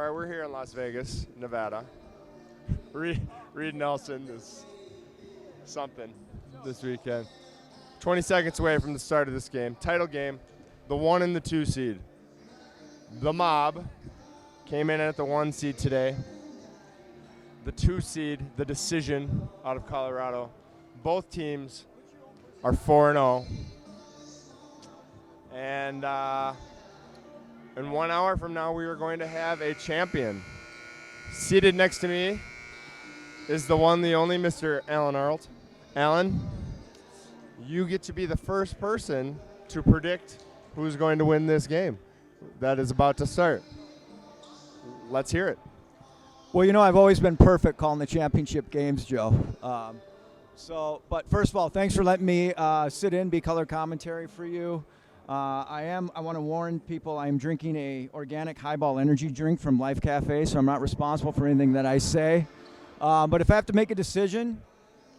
right, we're here in Las Vegas, Nevada. Reed Nelson is something this weekend. 20 seconds away from the start of this game. Title game, the 1 and the 2 seed. The Mob came in at the 1 seed today. The 2 seed, the Decision, out of Colorado. Both teams are 4-0. And in 1 hour from now, we are going to have a champion. Seated next to me is the one, the only, Mr. Alan Arlt. Alan, you get to be the first person to predict who's going to win this game that is about to start. Let's hear it. Well, you know, I've always been perfect calling the championship games, Joe. But first of all, thanks for letting me sit in, be color commentary for you. I want to warn people, I'm drinking a organic highball energy drink from Life Cafe, so I'm not responsible for anything that I say. But if I have to make a decision,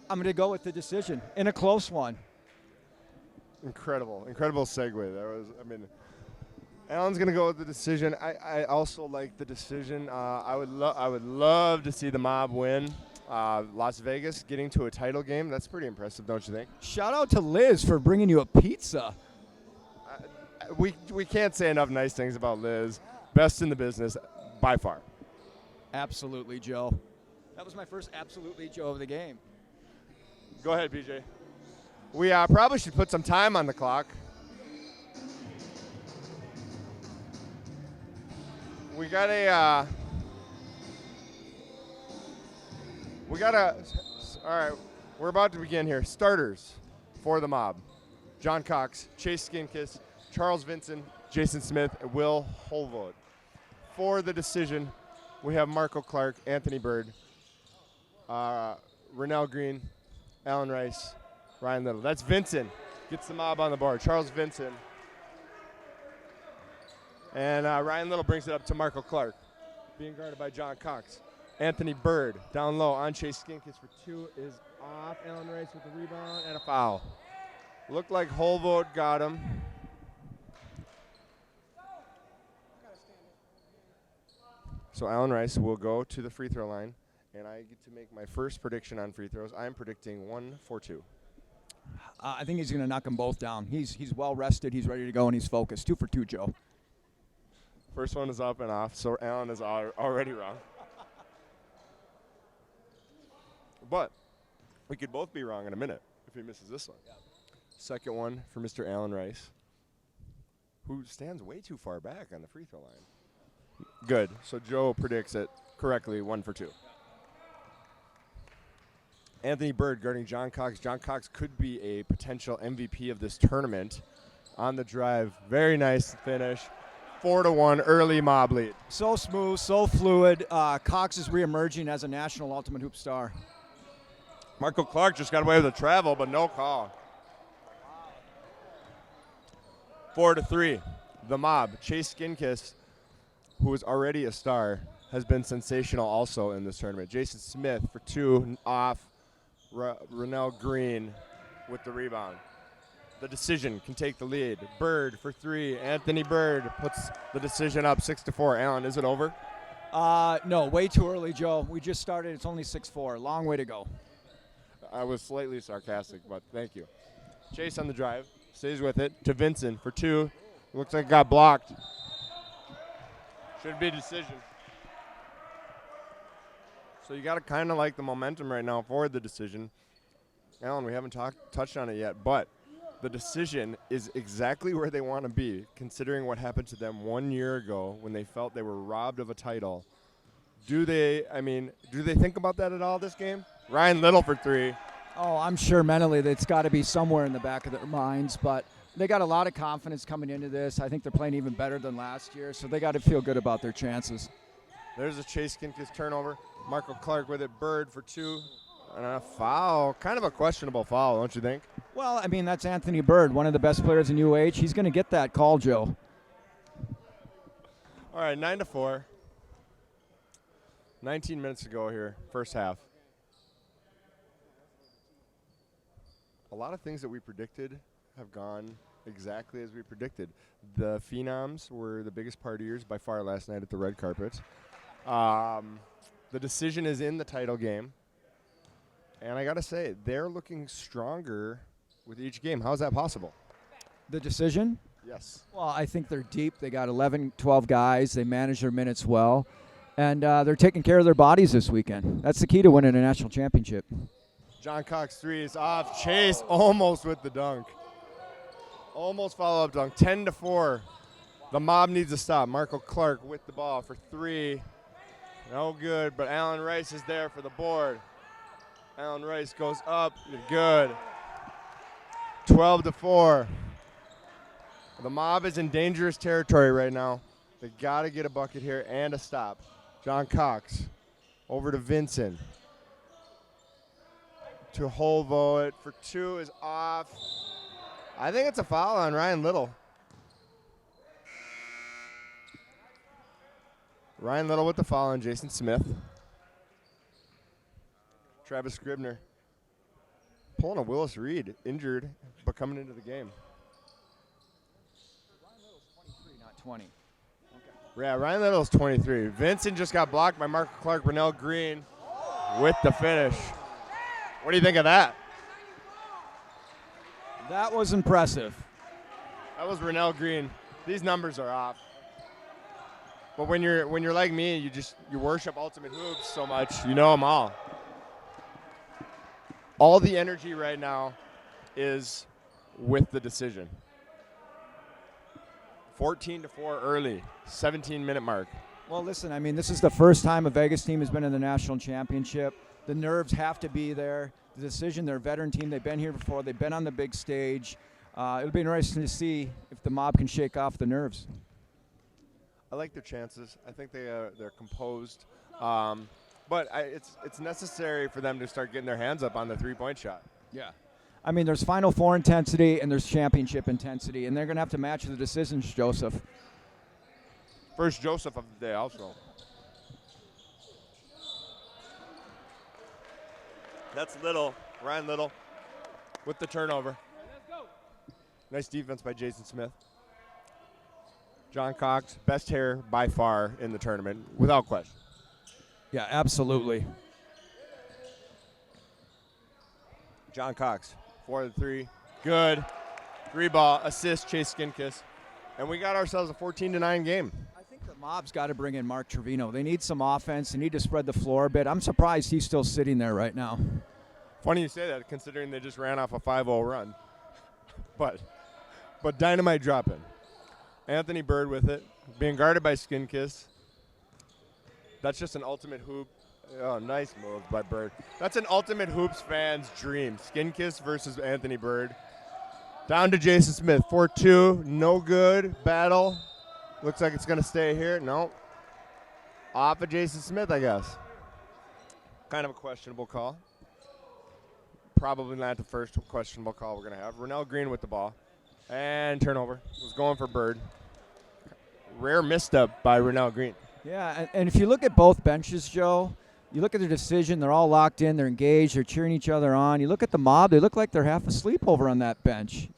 I'm going to go with the Decision in a close one. Incredible segue. Alan's going to go with the Decision. I also like the Decision. I would love to see the Mob win. Las Vegas getting to a title game, that's pretty impressive, don't you think? Shout out to Liz for bringing you a pizza. We can't say enough nice things about Liz. Best in the business, by far. Absolutely, Joe. That was my first absolutely Joe of the game. Go ahead, BJ. We probably should put some time on the clock. We got all right, we're about to begin here. Starters for the Mob. John Cox, Chase Skinkiss, Charles Vinson, Jason Smith, and Will Holvoet. For the Decision, we have Marco Clark, Anthony Bird, Rennell Green, Alan Rice, Ryan Little. That's Vinson. Gets the Mob on the board. Charles Vinson. And Ryan Little brings it up to Marco Clark, being guarded by John Cox. Anthony Bird down low on Chase Skinkiss for 2 is off. Alan Rice with the rebound and a foul. Looked like Holvoet got him. So Alan Rice will go to the free throw line, and I get to make my first prediction on free throws. I'm predicting 1 for 2. I think he's going to knock them both down. He's well rested, he's ready to go, and he's focused. 2 for 2, Joe. First one is up and off, so Alan is already wrong. But we could both be wrong in a minute if he misses this one. Yeah. Second one for Mr. Alan Rice, who stands way too far back on the free throw line. Good. So Joe predicts it correctly, 1 for 2. Anthony Bird guarding John Cox. John Cox could be a potential MVP of this tournament. On the drive, very nice finish. 4-1 early Mob lead. So smooth, so fluid. Cox is reemerging as a national Ultimate Hoop star. Marco Clark just got away with a travel, but no call. 4-3, the Mob. Chase Skinkiss, who is already a star, has been sensational also in this tournament. Jason Smith for 2 off. Rennell Green with the rebound. The Decision can take the lead. Bird for 3. Anthony Bird puts the Decision up 6-4. Alan, is it over? No, way too early, Joe. We just started. It's only 6-4. Long way to go. I was slightly sarcastic, but thank you. Chase on the drive. Stays with it to Vincent for 2. Looks like it got blocked. Should be a Decision. So you got to kind of like the momentum right now for the Decision. Alan, we haven't touched on it yet, but the Decision is exactly where they want to be, considering what happened to them 1 year ago when they felt they were robbed of a title. Do they think about that at all this game? Ryan Little for 3. Oh, I'm sure mentally that's got to be somewhere in the back of their minds, but they got a lot of confidence coming into this. I think they're playing even better than last year, so they got to feel good about their chances. There's a Chase Skinkiss turnover. Marco Clark with it. Bird for 2. And a foul. Kind of a questionable foul, don't you think? Well, I mean, that's Anthony Bird, one of the best players in UH. He's going to get that call, Joe. All right, 9-4. 19 minutes to go here, first half. A lot of things that we predicted have gone exactly as we predicted. The Phenoms were the biggest partiers by far last night at the red carpet. The decision is in the title game. And I got to say, they're looking stronger with each game. How is that possible? The decision? Yes. Well, I think they're deep. They got 11, 12 guys. They manage their minutes well. And they're taking care of their bodies this weekend. That's the key to winning a national championship. John Cox 3 is off. Chase almost with the dunk. Almost follow-up dunk. 10-4. The Mob needs to stop. Marco Clark with the ball for 3. No good, but Alan Rice is there for the board. Alan Rice goes up. Good. 12-4. The Mob is in dangerous territory right now. They got to get a bucket here and a stop. John Cox over to Vincent. To Holvo. It for 2 is off. I think it's a foul on Ryan Little. Ryan Little with the foul on Jason Smith. Travis Scribner pulling a Willis Reed, injured, but coming into the game. Ryan Little's 23, not 20. Okay. Yeah, Ryan Little's 23. Vincent just got blocked by Marco Clark. Rennell Green with the finish. What do you think of that? That was impressive. That was Rennell Green. These numbers are off. But when you're like me, you worship Ultimate Hoops so much, you know them all. All the energy right now is with the decision. 14-4 early, 17-minute mark. Well, listen, I mean, this is the first time a Vegas team has been in the national championship. The nerves have to be there. The decision, they're a veteran team. They've been here before. They've been on the big stage. It'll be interesting to see if the Mob can shake off the nerves. I like their chances. I think they're composed. But it's necessary for them to start getting their hands up on the three-point shot. Yeah. I mean, there's Final Four intensity and there's championship intensity, and they're going to have to match the decisions, Joseph. First Joseph of the day also. That's Little, Ryan Little, with the turnover. Nice defense by Jason Smith. John Cox, best hair by far in the tournament, without question. Yeah, absolutely. John Cox, 4-3, good. 3-ball, assist, Chase Skinkiss. And we got ourselves a 14-9 game. I think the Mob's got to bring in Mark Trevino. They need some offense. They need to spread the floor a bit. I'm surprised he's still sitting there right now. Funny you say that, considering they just ran off a 5-0 run. But dynamite dropping. Anthony Bird with it, being guarded by Skinkiss. That's just an Ultimate Hoop. Oh, nice move by Bird. That's an Ultimate Hoops fan's dream. Skinkiss versus Anthony Bird. Down to Jason Smith. 4-2, no good. Battle. Looks like it's going to stay here. No. Off of Jason Smith, I guess. Kind of a questionable call. Probably not the first questionable call we're going to have. Rennell Green with the ball. And turnover. Was going for Bird. Rare misstep by Rennell Green. Yeah, and if you look at both benches, Joe, you look at their decision, they're all locked in, they're engaged, they're cheering each other on. You look at the Mob, they look like they're half asleep over on that bench.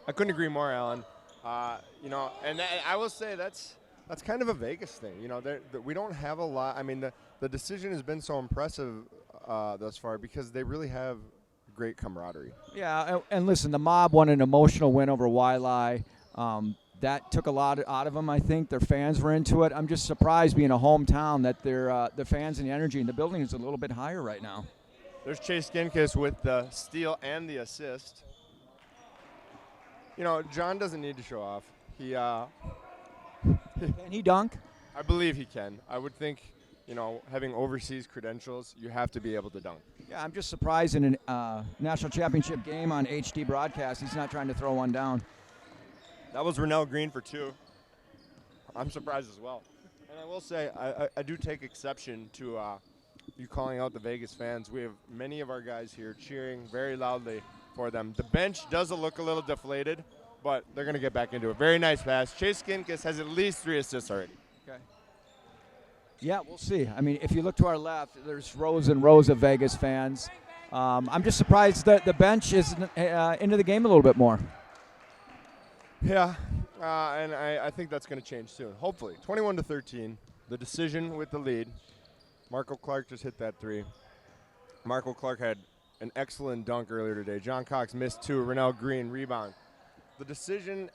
I couldn't agree more, Alan. And I will say that's kind of a Vegas thing. You know, we don't have a lot. I mean, the decision has been so impressive thus far because they really have great camaraderie. Yeah, and listen, the Mob won an emotional win over Wiley. That took a lot out of them, I think. Their fans were into it. I'm just surprised being a hometown that the fans and the energy in the building is a little bit higher right now. There's Chase Skinkiss with the steal and the assist. You know, John doesn't need to show off. Can he dunk? I believe he can. I would think, having overseas credentials, you have to be able to dunk. Yeah, I'm just surprised in a national championship game on HD broadcast, he's not trying to throw one down. That was Rennell Green for 2. I'm surprised as well. And I will say, I do take exception to you calling out the Vegas fans. We have many of our guys here cheering very loudly for them. The bench does look a little deflated, but they're going to get back into it. Very nice pass. Chase Skinkiss has at least 3 assists already. Okay. Yeah, we'll see. I mean, if you look to our left, there's rows and rows of Vegas fans. I'm just surprised that the bench is into the game a little bit more. Yeah, and I think that's going to change soon, hopefully. 21-13. The Decision with the lead. Marco Clark just hit that three. Marco Clark had an excellent dunk earlier today. John Cox missed two. Rennell Green rebound. The Decision,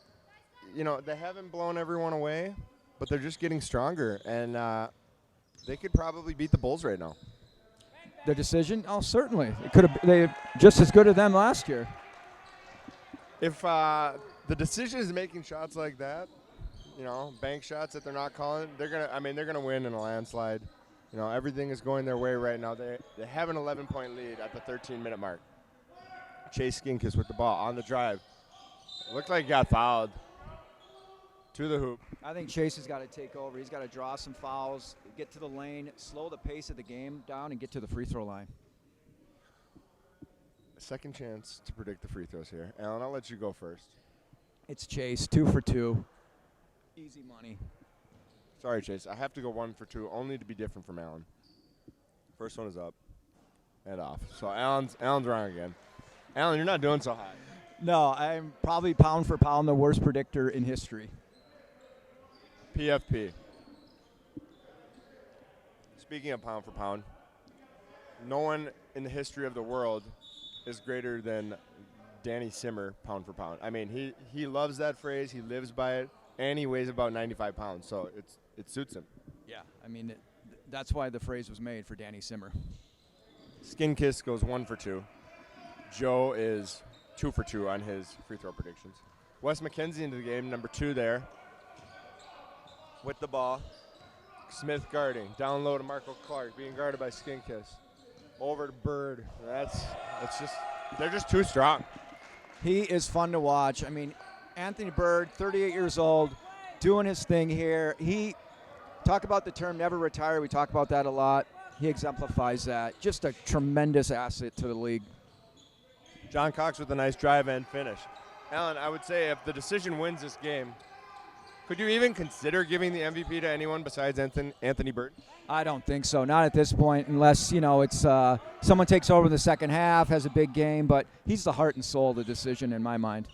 they haven't blown everyone away, but they're just getting stronger, and they could probably beat the Bulls right now. The Decision? Oh, certainly. It could have. They just as good as them last year. If the Decision is making shots like that, bank shots that they're not calling, they're gonna win in a landslide. Everything is going their way right now. They have an 11-point lead at the 13-minute mark. Chase Skinkus with the ball on the drive. Looked like he got fouled. To the hoop. I think Chase has got to take over. He's got to draw some fouls, get to the lane, slow the pace of the game down, and get to the free throw line. Second chance to predict the free throws here. Alan, I'll let you go first. It's Chase, 2 for 2. Easy money. Sorry, Chase. I have to go 1 for 2, only to be different from Alan. First one is up and off. So Alan's wrong again. Alan, you're not doing so hot. No, I'm probably pound for pound the worst predictor in history. PFP. Speaking of pound for pound, no one in the history of the world is greater than Danny Simmer pound for pound. I mean, he loves that phrase. He lives by it, and he weighs about 95 pounds, so it suits him. Yeah, I mean, that's why the phrase was made for Danny Simmer. Skinkiss goes 1 for 2. Joe is 2 for 2 on his free throw predictions. Wes McKenzie into the game, number 2 there. With the ball. Smith guarding. Down low to Marco Clark, being guarded by Skinkiss. Over to Bird. They're just too strong. He is fun to watch. I mean, Anthony Bird, 38 years old, doing his thing here. He talk about the term never retire. We talk about that a lot. He exemplifies that. Just a tremendous asset to the league. John Cox with a nice drive and finish. Alan, I would say if the Decision wins this game, could you even consider giving the MVP to anyone besides Anthony Bird? I don't think so. Not at this point, unless, it's someone takes over in the second half, has a big game. But he's the heart and soul of the Decision in my mind.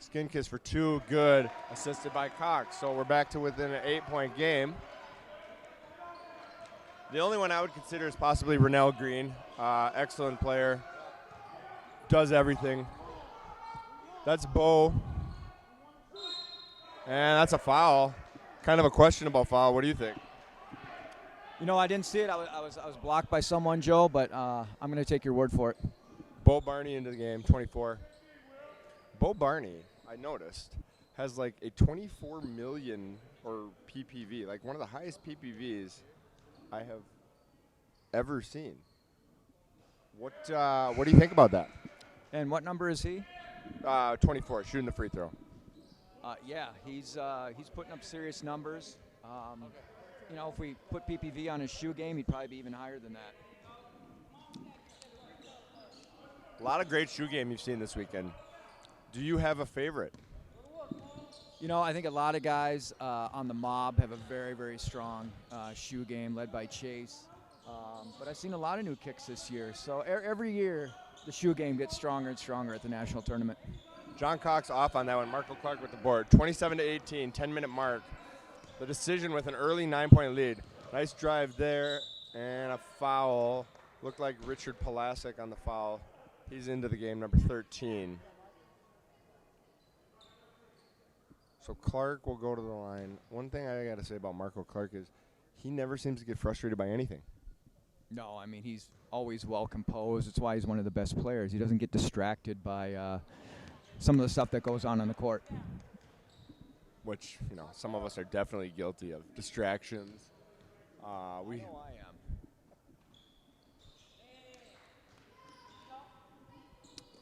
Skinkiss for 2, good, assisted by Cox. So we're back to within an 8-point game. The only one I would consider is possibly Rennell Green. Excellent player. Does everything. That's Bo. And that's a foul. Kind of a questionable foul. What do you think? I didn't see it. I was blocked by someone, Joe, but I'm going to take your word for it. Bo Barney into the game, 24. Bo Barney, I noticed, has like a 24 million or PPV, like one of the highest PPVs I have ever seen. What do you think about that? And what number is he? 24, shooting the free throw. Yeah, he's putting up serious numbers. If we put PPV on his shoe game, he'd probably be even higher than that. A lot of great shoe game you've seen this weekend. Do you have a favorite? I think a lot of guys on the mob have a very, very strong shoe game led by Chase. But I've seen a lot of new kicks this year. So every year, the shoe game gets stronger and stronger at the national tournament. John Cox off on that one. Marco Clark with the board. 27-18, 10-minute mark. The Decision with an early 9-point lead. Nice drive there and a foul. Looked like Richard Palasic on the foul. He's into the game, number 13. So Clark will go to the line. One thing I got to say about Marco Clark is he never seems to get frustrated by anything. No, I mean, he's always well composed. It's why he's one of the best players. He doesn't get distracted by some of the stuff that goes on the court. Which, some of us are definitely guilty of distractions. I know I am.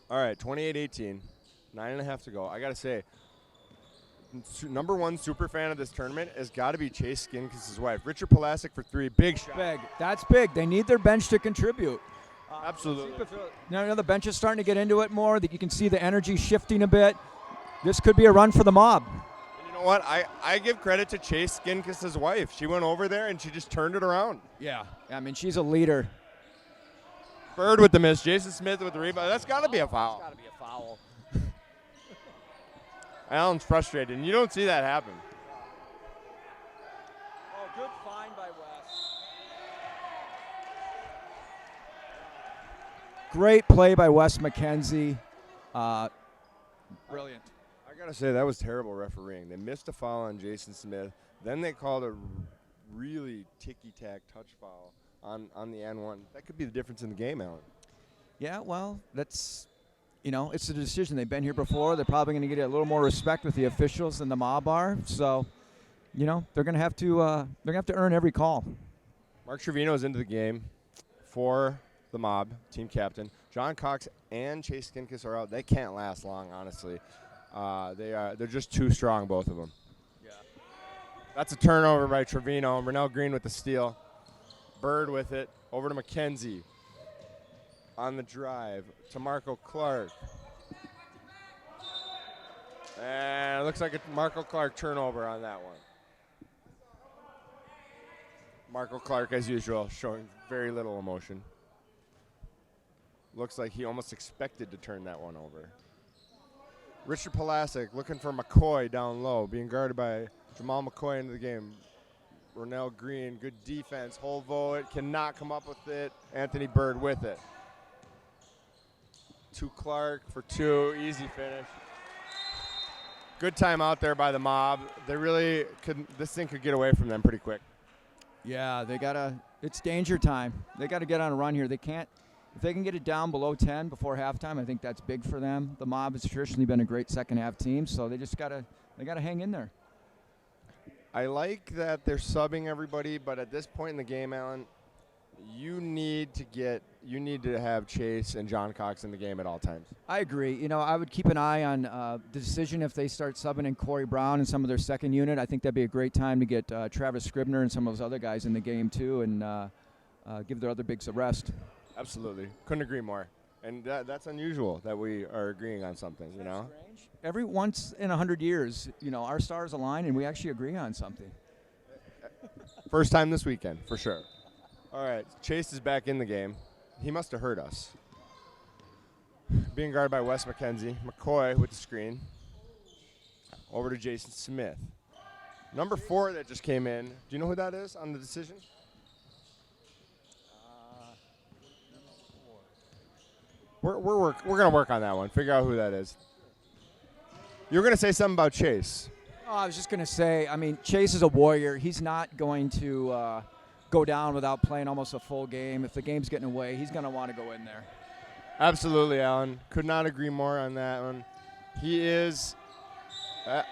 All right, 28-18, 9.5 to go. I got to say, number one super fan of this tournament has got to be Chase Skinkiss' wife. Richard Palasic for 3, big shot. Big. That's big. They need their bench to contribute. Absolutely. The bench is starting to get into it more. That you can see the energy shifting a bit. This could be a run for the mob. And you know what? I give credit to Chase Skinkiss' wife. She went over there and she just turned it around. Yeah. I mean, she's a leader. Bird with the miss. Jason Smith with the rebound. That's got to be a foul. That's got to be a foul. Allen's frustrated, and you don't see that happen. Oh, good find by Great play by Wes McKenzie. Brilliant. I got to say, that was terrible refereeing. They missed a foul on Jason Smith. Then they called a really ticky-tack touch foul on the N1. That could be the difference in the game, Alan. Yeah, well, that's, it's a decision. They've been here before. They're probably going to get a little more respect with the officials than the mob are. So, they're going to have to earn every call. Mark Trevino's into the game for the mob, team captain. John Cox and Chase Skinkis are out. They can't last long, honestly. They're just too strong, both of them. Yeah. That's a turnover by Trevino. Rennell Green with the steal. Bird with it. Over to McKenzie. On the drive to Marco Clark. And it looks like a Marco Clark turnover on that one. Marco Clark, as usual, showing very little emotion. Looks like he almost expected to turn that one over. Richard Palasic looking for McCoy down low, being guarded by Jamal McCoy into the game. Rennell Green, good defense. Holvo cannot come up with it. Anthony Bird with it. To Clark for two, easy finish. Good time out there by the mob. They really could. This thing could get away from them pretty quick. Yeah, it's danger time. They got to get on a run here. They can't. If they can get it down below 10 before halftime, I think that's big for them. The mob has traditionally been a great second half team, so they gotta hang in there. I like that they're subbing everybody, but at this point in the game, Alan, you need to have Chase and John Cox in the game at all times. I agree. I would keep an eye on the decision if they start subbing in Corey Brown and some of their second unit. I think that'd be a great time to get Travis Scribner and some of those other guys in the game too, and give their other bigs a rest. Absolutely. Couldn't agree more. And that's unusual that we are agreeing on something, Strange. Every once in 100 years, our stars align and we actually agree on something. First time this weekend, for sure. All right, Chase is back in the game. He must have heard us. Being guarded by Wes McKenzie. McCoy with the screen. Over to Jason Smith. Number 4 that just came in. Do you know who that is on the decision? We're going to work on that one. Figure out who that is. You were going to say something about Chase. Oh, I was just going to say, Chase is a warrior. He's not going to go down without playing almost a full game. If the game's getting away, he's going to want to go in there. Absolutely, Alan. Could not agree more on that one. He is. I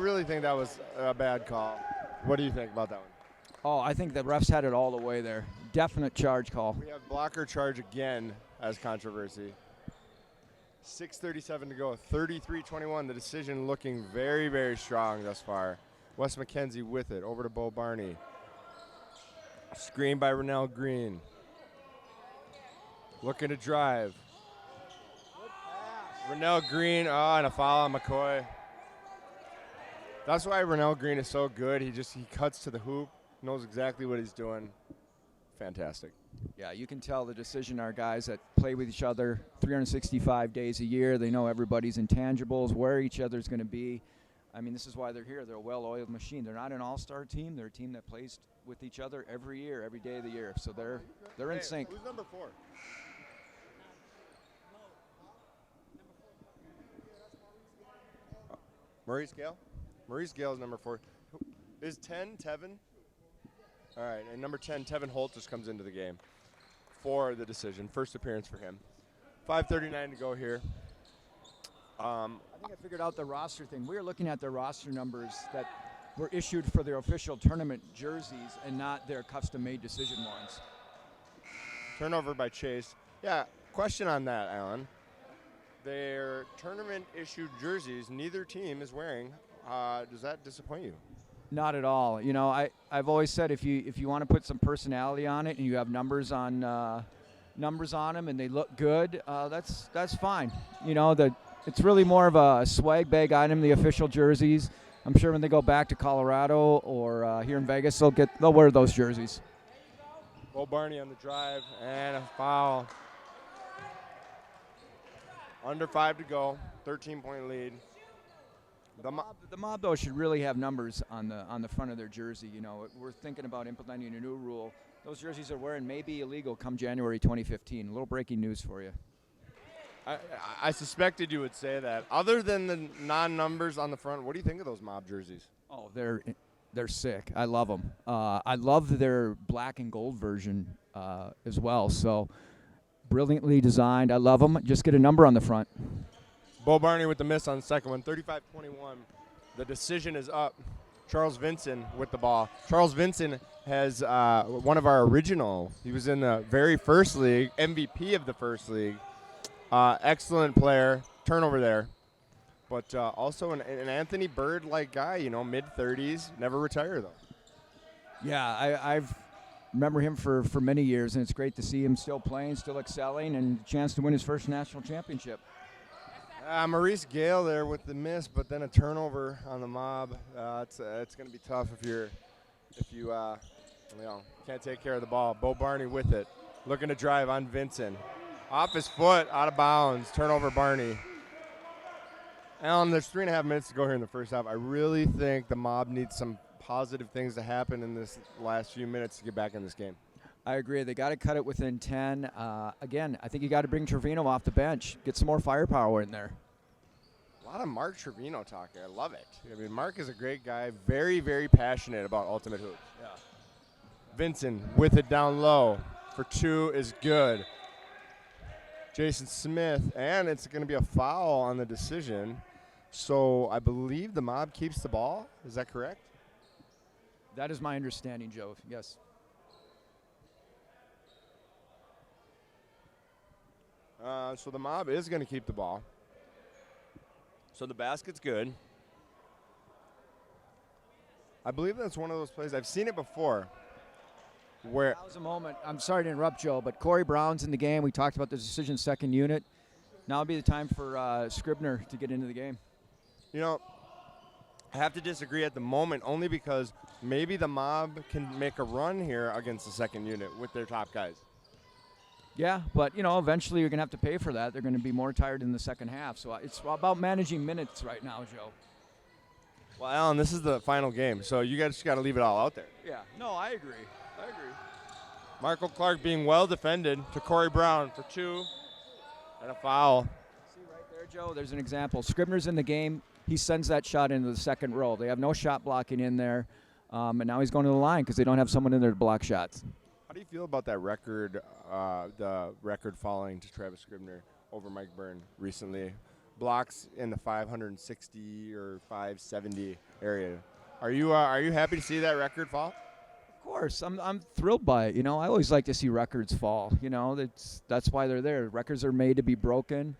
really think that was a bad call. What do you think about that one? Oh, I think the refs had it all the way there. Definite charge call. We have blocker charge again as controversy. 6:37 to go. 33-21. The decision looking very, very strong thus far. Wes McKenzie with it. Over to Bo Barney. Screen by Rennell Green. Looking to drive. Rennell Green. Oh, and a foul on McCoy. That's why Rennell Green is so good. He cuts to the hoop. Knows exactly what he's doing. Fantastic. Yeah, you can tell the decision are guys that play with each other 365 days a year. They know everybody's intangibles, where each other's going to be. This is why they're here. They're a well-oiled machine. They're not an all-star team. They're a team that plays with each other every year, every day of the year. So they're in sync. Who's number 4? Maurice Gale? Maurice Gale is number 4. Is 10 Tevin? All right, and number 10, Tevin Holt, just comes into the game for the decision. First appearance for him. 5:39 to go here. I think I figured out the roster thing. We were looking at their roster numbers that were issued for their official tournament jerseys and not their custom-made decision ones. Turnover by Chase. Yeah, question on that, Alan. Their tournament-issued jerseys, neither team is wearing. Does that disappoint you? Not at all. I've always said if you want to put some personality on it and you have numbers on them and they look good, that's fine. It's really more of a swag bag item, the official jerseys. I'm sure when they go back to Colorado or here in Vegas, they'll wear those jerseys. Bo Barney on the drive and a foul. Under 5 to go, 13-point lead. The mob, though, should really have numbers on the front of their jersey. We're thinking about implementing a new rule Those jerseys they're wearing may be illegal come January 2015. A little breaking news for you. I suspected you would say that. Other than the non-numbers on the front, what do you think of those Mob jerseys? Oh, they're sick. I love them. I love their black and gold version as well. So brilliantly designed. I love them. Just get a number on the front. Bo Barney with the miss on the second one, 35-21. The decision is up. Charles Vinson with the ball. Charles Vinson has one of our original. He was in the very first league, MVP of the first league. Excellent player. Turnover there. But also an Anthony Bird-like guy, mid-30s. Never retire, though. Yeah, I've remember him for many years, and it's great to see him still playing, still excelling, and a chance to win his first national championship. Maurice Gale there with the miss, but then a turnover on the Mob. It's going to be tough if you can't take care of the ball. Bo Barney with it, looking to drive on Vinson. Off his foot, out of bounds, turnover Barney. Alan, there's 3.5 minutes to go here in the first half. I really think the Mob needs some positive things to happen in this last few minutes to get back in this game. I agree. They got to cut it within 10. Again, I think you got to bring Trevino off the bench, get some more firepower in there. A lot of Mark Trevino talk here. I love it. I mean, Mark is a great guy, very, very passionate about Ultimate Hoops. Yeah. Vinson with it down low for two is good. Jason Smith, and it's going to be a foul on the decision. So I believe the Mob keeps the ball. Is that correct? That is my understanding, Joe. Yes. So the Mob is going to keep the ball. So the basket's good. I believe that's one of those plays. I've seen it before. Where that was a moment. I'm sorry to interrupt, Joe, but Corey Brown's in the game. We talked about the decision second unit. Now would be the time for Scribner to get into the game. I have to disagree at the moment only because maybe the Mob can make a run here against the second unit with their top guys. Yeah, but, eventually you're going to have to pay for that. They're going to be more tired in the second half. So it's about managing minutes right now, Joe. Well, Alan, this is the final game, so you guys just got to leave it all out there. Yeah. No, I agree. Marco Clark being well defended to Corey Brown for two and a foul. See right there, Joe, there's an example. Scribner's in the game. He sends that shot into the second row. They have no shot blocking in there, and now he's going to the line because they don't have someone in there to block shots. How do you feel about that record, the record falling to Travis Scribner over Mike Byrne recently? Blocks in the 560 or 570 area. Are you happy to see that record fall? Of course, I'm thrilled by it. I always like to see records fall. That's why they're there. Records are made to be broken.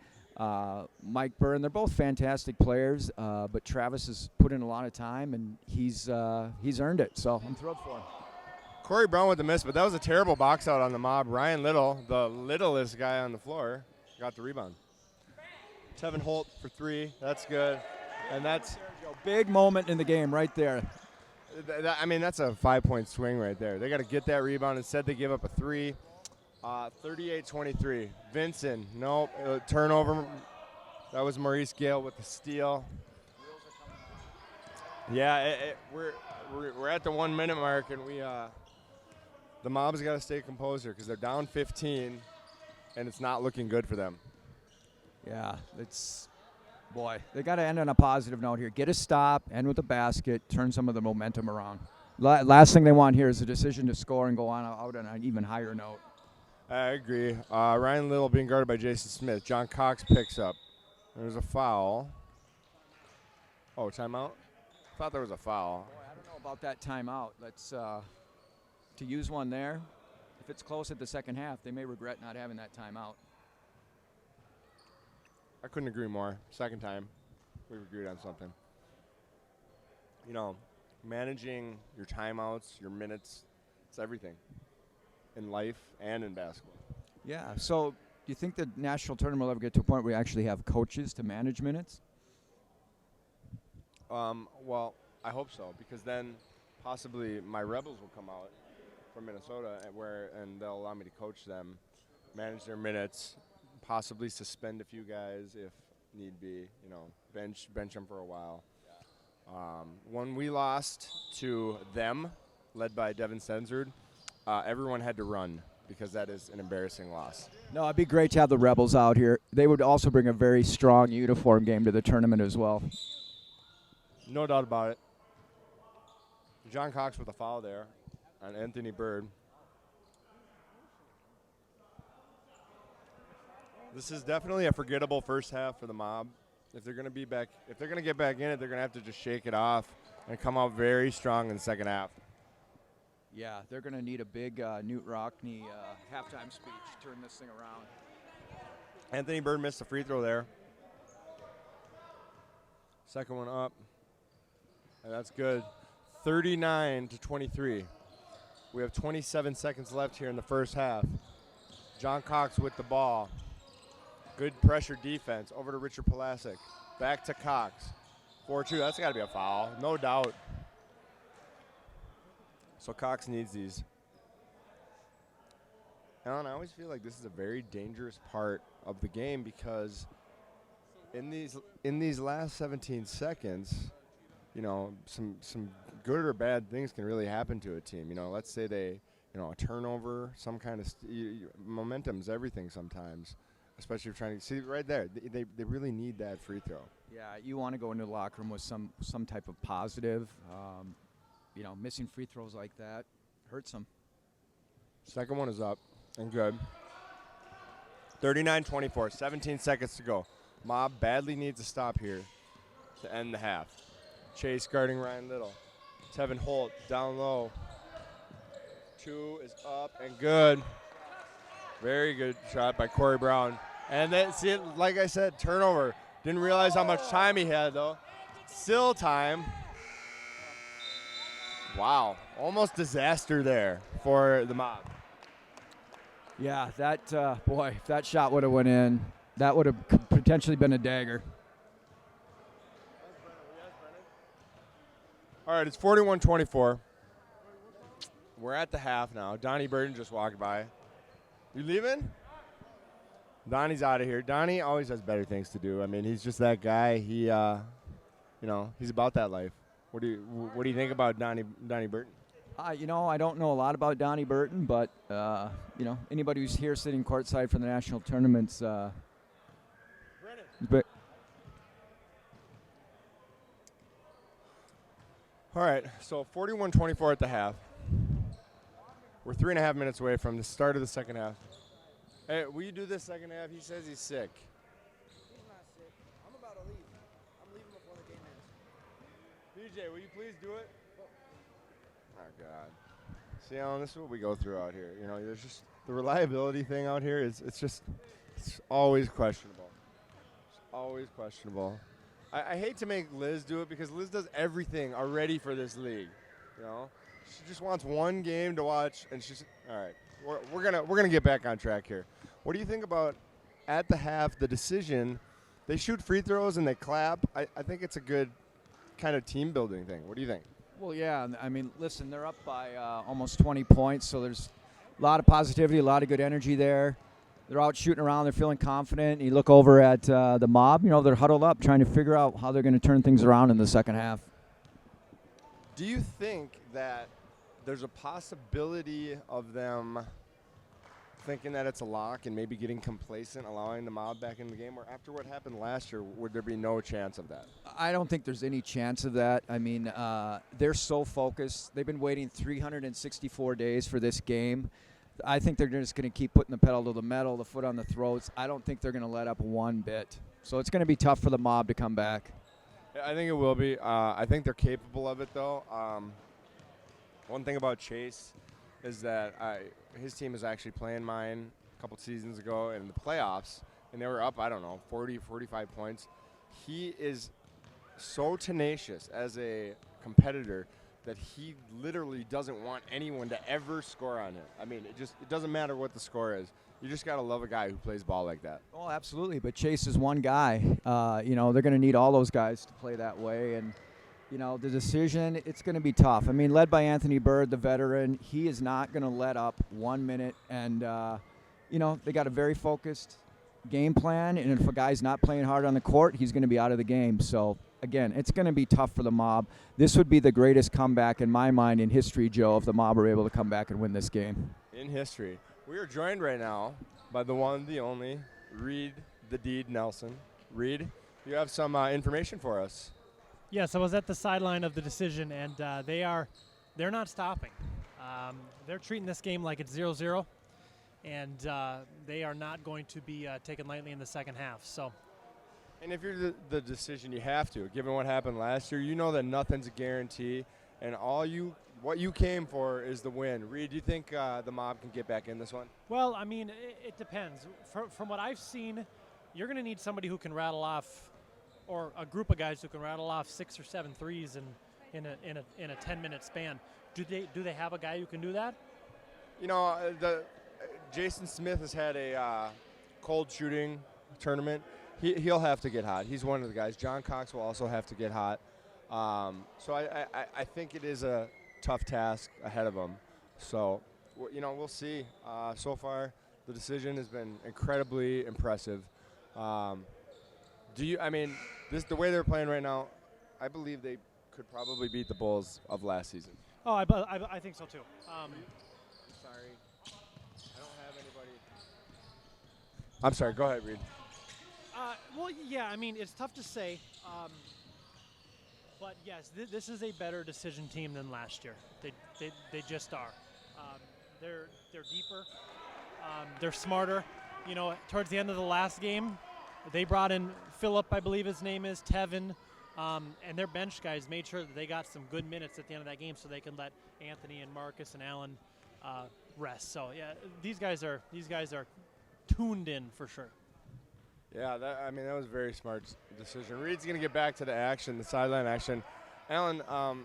Mike Byrne, they're both fantastic players, but Travis has put in a lot of time and he's earned it. So I'm thrilled for him. Corey Brown with the miss, but that was a terrible box out on the Mob. Ryan Little, the littlest guy on the floor, got the rebound. Tevin Holt for three. That's good, and that's a big moment in the game right there. That's a 5-point swing right there. They got to get that rebound. Instead, they give up a three. 38-23. Vinson, nope. Turnover. That was Maurice Gale with the steal. Yeah, we're at the 1 minute mark, and the Mob's got to stay composed here because they're down 15, and it's not looking good for them. Yeah, they got to end on a positive note here. Get a stop, end with a basket, turn some of the momentum around. Last thing they want here is a decision to score and go out on an even higher note. I agree. Ryan Little being guarded by Jason Smith. John Cox picks up. There's a foul. Oh, timeout? Thought there was a foul. Boy, I don't know about that timeout. Let's to use one there. If it's close at the second half, they may regret not having that timeout. I couldn't agree more. Second time, we've agreed on something. Managing your timeouts, your minutes, it's everything in life and in basketball. Yeah, so do you think the national tournament will ever get to a point where we actually have coaches to manage minutes? Well, I hope so, because then possibly my Rebels will come out from Minnesota and they'll allow me to coach them, manage their minutes, possibly suspend a few guys if need be, bench them for a while. When we lost to them, led by Devin Stensrud, everyone had to run because that is an embarrassing loss. No, it'd be great to have the Rebels out here. They would also bring a very strong uniform game to the tournament as well. No doubt about it. John Cox with a foul there on Anthony Bird. This is definitely a forgettable first half for the Mob. If they're going to get back in it, they're going to have to just shake it off and come out very strong in the second half. Yeah, they're going to need a big Newt Rockney halftime speech to turn this thing around. Anthony Bird missed a free throw there. Second one up. And that's good. 39-23. We have 27 seconds left here in the first half. John Cox with the ball. Good pressure defense. Over to Richard Pulasic. Back to Cox. 4-2. That's got to be a foul. No doubt. So Cox needs these. Alan, I always feel like this is a very dangerous part of the game because in these last 17 seconds, you know, some good or bad things can really happen to a team. You know, let's say they, you know, a turnover, some kind of momentum's everything sometimes. Especially if you're trying to see right there, they really need that free throw. Yeah, you want to go into the locker room with some type of positive. You know, missing free throws like that hurts them. Second one is up and good. 39-24, 17 seconds to go. Mob badly needs a stop here to end the half. Chase guarding Ryan Little. Tevin Holt down low. 2 is up and good. Very good shot by Corey Brown. And then, see, like I said, turnover. Didn't realize how much time he had, though. Still time. Wow. Almost disaster there for the Mob. Yeah, that, boy, if that shot would have went in, that would have potentially been a dagger. All right, it's 41-24. We're at the half now. Donnie Burton just walked by. You leaving? Donnie's out of here. Donnie always has better things to do. I mean, he's just that guy. He, you know, he's about that life. What do you think about Donnie Burton? You know, I don't know a lot about Donnie Burton, but you know, anybody who's here sitting courtside for the national tournaments. But all right, so 41-24 at the half. We're 3.5 minutes away from the start of the second half. Hey, will you do this second half? He says he's sick. He's not sick. I'm about to leave. I'm leaving before the game ends. BJ, will you please do it? Oh, God. See, Alan, this is what we go through out here. You know, there's just the reliability thing out here. It's always questionable. It's always questionable. I hate to make Liz do it because Liz does everything already for this league. You know, she just wants one game to watch, and she's all right. We're gonna get back on track here. What do you think about at the half the decision? They shoot free throws and they clap. I think it's a good kind of team building thing. What do you think? well, yeah. I mean, listen, they're up by almost 20 points, so there's a lot of positivity, a lot of good energy there. They're out shooting around. They're feeling confident. You look over at the Mob. You know, they're huddled up trying to figure out how they're going to turn things around in the second half. Do you think that there's a possibility of them thinking that it's a lock and maybe getting complacent, allowing the Mob back in the game? Or after what happened last year, would there be no chance of that? I don't think there's any chance of that. I mean, they're so focused. They've been waiting 364 days for this game. I think they're just going to keep putting the pedal to the metal, the foot on the throats. I don't think they're going to let up one bit. So it's going to be tough for the Mob to come back. I think it will be. I think they're capable of it, though. One thing about Chase is that his team is actually playing mine a couple seasons ago in the playoffs, and they were up, 40, 45 points. He is so tenacious as a competitor that he literally doesn't want anyone to ever score on him. I mean, it doesn't matter what the score is. You just got to love a guy who plays ball like that. Oh, absolutely. But Chase is one guy. You know, they're going to need all those guys to play that way. And, you know, the decision, it's going to be tough. I mean, led by Anthony Bird, the veteran, he is not going to let up 1 minute. And, you know, they got a very focused game plan. And if a guy's not playing hard on the court, he's going to be out of the game. So again, it's going to be tough for the Mob. This would be the greatest comeback in my mind in history, Joe, if the Mob are able to come back and win this game. In history. We are joined right now by the one, the only, Reed the Deed Nelson. Reed, you have some information for us. Yes, I was at the sideline of the decision, and they're not stopping. They're treating this game like it's 0-0, and they are not going to be taken lightly in the second half. So, and if you're the decision, you have to. Given what happened last year, you know that nothing's a guarantee, and what you came for is the win. Reed, do you think the Mob can get back in this one? well, I mean, it depends. From what I've seen, you're going to need somebody who can rattle off, or a group of guys who can rattle off 6 or 7 threes in a 10-minute span. Do they have a guy who can do that? You know, Jason Smith has had a cold shooting tournament. He'll have to get hot. He's one of the guys. John Cox will also have to get hot. So I think it is a tough task ahead of him. So, we'll see. So far, the decision has been incredibly impressive. The way they're playing right now, I believe they could probably beat the Bulls of last season. Oh, I think so too. Sorry, I don't have anybody. I'm sorry. Go ahead, Reed. Well, yeah. I mean, it's tough to say, but yes, this is a better decision team than last year. They just are. They're deeper. They're smarter. You know, towards the end of the last game, they brought in Phillip, I believe his name is, Tevin, and their bench guys made sure that they got some good minutes at the end of that game so they can let Anthony and Marcus and Allen rest. So yeah, these guys are tuned in for sure. Yeah, that was a very smart decision. Reed's going to get back to the action, the sideline action. Allen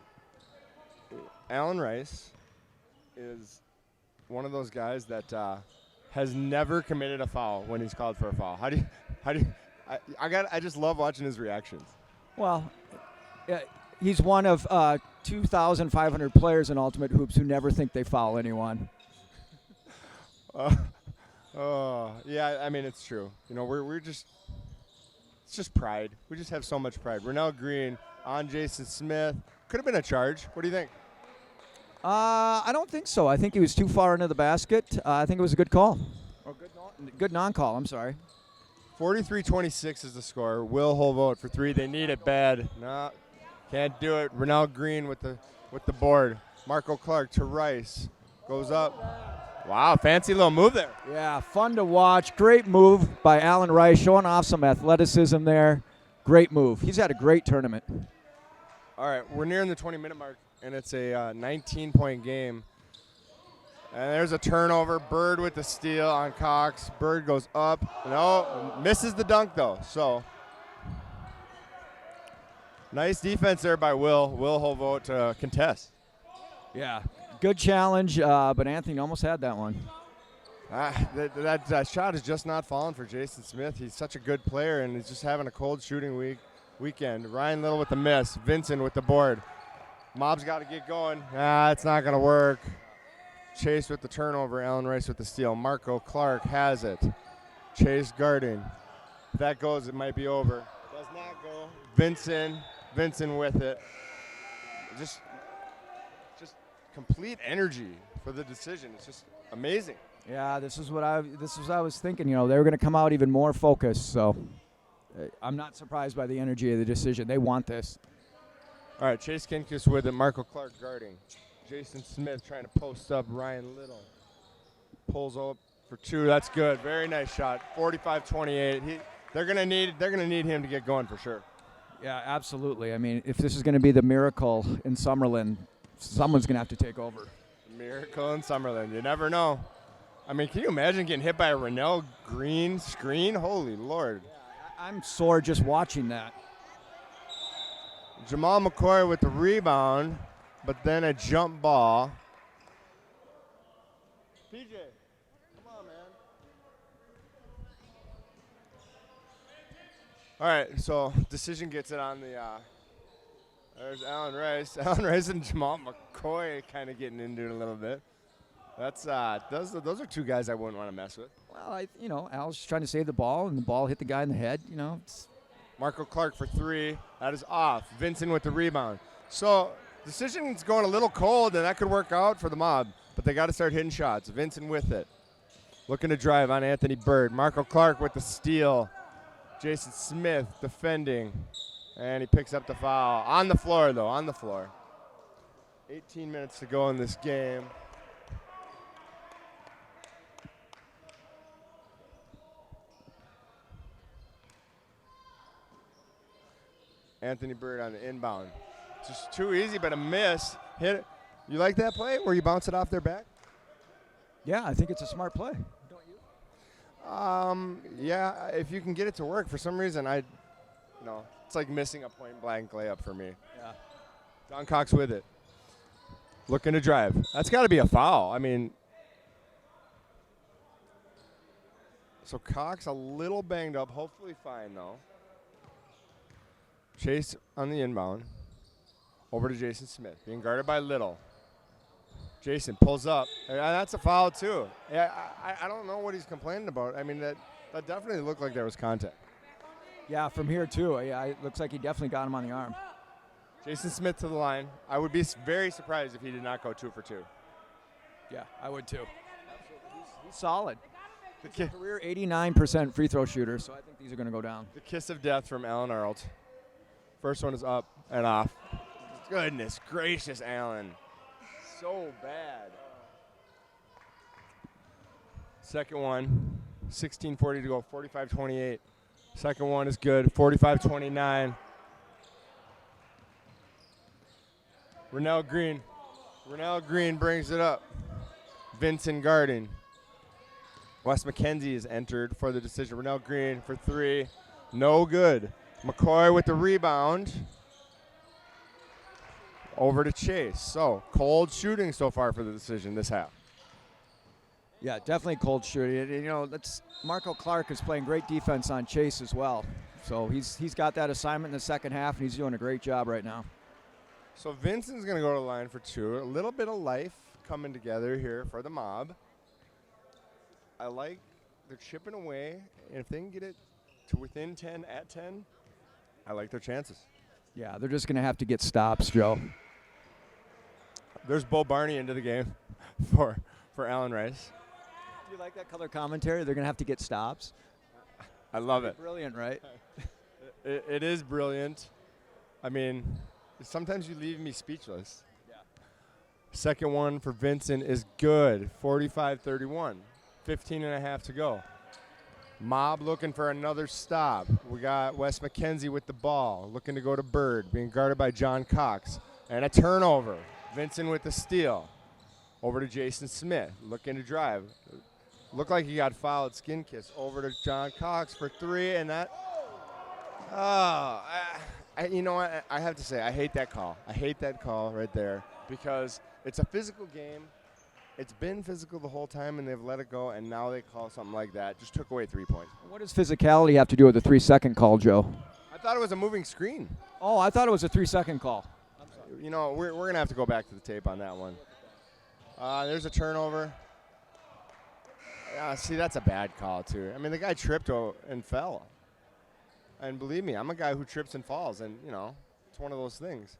Rice is one of those guys that has never committed a foul when he's called for a foul. I just love watching his reactions. Well, he's one of 2,500 players in Ultimate Hoops who never think they foul anyone. Yeah, it's true. You know, it's just pride. We just have so much pride. Rennell Green on Jason Smith. Could have been a charge. What do you think? I don't think so. I think he was too far into the basket. I think it was a good call. Or good non-call, I'm sorry. 43-26 is the score. Will Holvote for three. They need it bad. No, can't do it. Rennell Green with the board. Marco Clark to Rice. Goes up. Wow, fancy little move there. Yeah, fun to watch. Great move by Allen Rice, showing off some athleticism there. Great move. He's had a great tournament. All right, we're nearing the 20-minute mark, and it's a 19-point game. And there's a turnover. Bird with the steal on Cox. Bird goes up. No, misses the dunk, though. So, nice defense there by Will Holvote to contest. Yeah, good challenge, but Anthony almost had that one. That shot is just not falling for Jason Smith. He's such a good player, and he's just having a cold shooting weekend. Ryan Little with the miss. Vincent with the board. Mob's got to get going. It's not going to work. Chase with the turnover. Allen Rice with the steal. Marco Clark has it. Chase guarding. If that goes, it might be over. Does not go. Vincent with it. Just complete energy for the decision. It's just amazing. Yeah, this is what I was thinking. You know, they were going to come out even more focused. So I'm not surprised by the energy of the decision. They want this. All right, Chase Kinkus with it. Marco Clark guarding. Jason Smith trying to post up Ryan Little. Pulls up for two. That's good. Very nice shot. 45-28. They're gonna need him to get going for sure. Yeah, absolutely. I mean, if this is going to be the miracle in Summerlin, someone's going to have to take over. Miracle in Summerlin. You never know. I mean, can you imagine getting hit by a Rennell Green screen? Holy Lord. Yeah, I'm sore just watching that. Jamal McCoy with the rebound, but then a jump ball. PJ, come on, man. All right, so decision gets it on the there's Allen Rice. Allen Rice and Jamal McCoy kind of getting into it a little bit. That's those are two guys I wouldn't want to mess with. Well, Al's just trying to save the ball, and the ball hit the guy in the head. You know, Marco Clark for 3. That is off. Vincent with the rebound. So decision's going a little cold, and that could work out for the Mob, but they got to start hitting shots. Vincent with it. Looking to drive on Anthony Bird. Marco Clark with the steal. Jason Smith defending. And he picks up the foul. On the floor, though, on the floor. 18 minutes to go in this game. Anthony Bird on the inbound. Just too easy, but a miss. Hit it. You like that play where you bounce it off their back? Yeah, I think it's a smart play. Yeah, if you can get it to work. For some reason, it's like missing a point blank layup for me. Yeah. John Cox with it. Looking to drive. That's got to be a foul. I mean, so Cox a little banged up. Hopefully fine, though. Chase on the inbound. Over to Jason Smith. Being guarded by Little. Jason pulls up. That's a foul, too. Yeah, I don't know what he's complaining about. I mean, that definitely looked like there was contact. Yeah, from here, too. Yeah, it looks like he definitely got him on the arm. Jason Smith to the line. I would be very surprised if he did not go 2 for 2. Yeah, I would, too. He's solid. The Career 89% free throw shooter, so I think these are going to go down. The kiss of death from Alan Arlt. First one is up and off. Goodness gracious, Alan. So bad. Second one, 16:40 to go, 45-28. Second one is good, 45-29. Rennell Green brings it up. Vincent guarding. Wes McKenzie is entered for the decision. Rennell Green for 3. No good. McCoy with the rebound. Over to Chase. So, cold shooting so far for the decision this half. Yeah, definitely cold shooting. Marco Clark is playing great defense on Chase as well. So he's got that assignment in the second half, and he's doing a great job right now. So Vincent's going to go to the line for 2. A little bit of life coming together here for the Mob. I like they're chipping away, and if they can get it to within 10 at 10, I like their chances. Yeah, they're just going to have to get stops, Joe. There's Bo Barney into the game for Alan Rice. Do you like that color commentary? They're going to have to get stops. I love it. Brilliant, right? It is brilliant. I mean, sometimes you leave me speechless. Yeah. Second one for Vincent is good. 45-31. 15 and a half to go. Mob looking for another stop. We got Wes McKenzie with the ball, looking to go to Bird, being guarded by John Cox. And a turnover. Vincent with the steal. Over to Jason Smith, looking to drive. Looked like he got fouled, skin kiss. Over to John Cox for 3, and that. You know what? I have to say, I hate that call. I hate that call right there because it's a physical game. It's been physical the whole time, and they've let it go, and now they call something like that. Just took away 3 points. What does physicality have to do with the 3-second call, Joe? I thought it was a moving screen. Oh, I thought it was a 3-second call. You know, we're going to have to go back to the tape on that one. There's a turnover. See, that's a bad call, too. I mean, the guy tripped and fell. And believe me, I'm a guy who trips and falls, and, it's one of those things.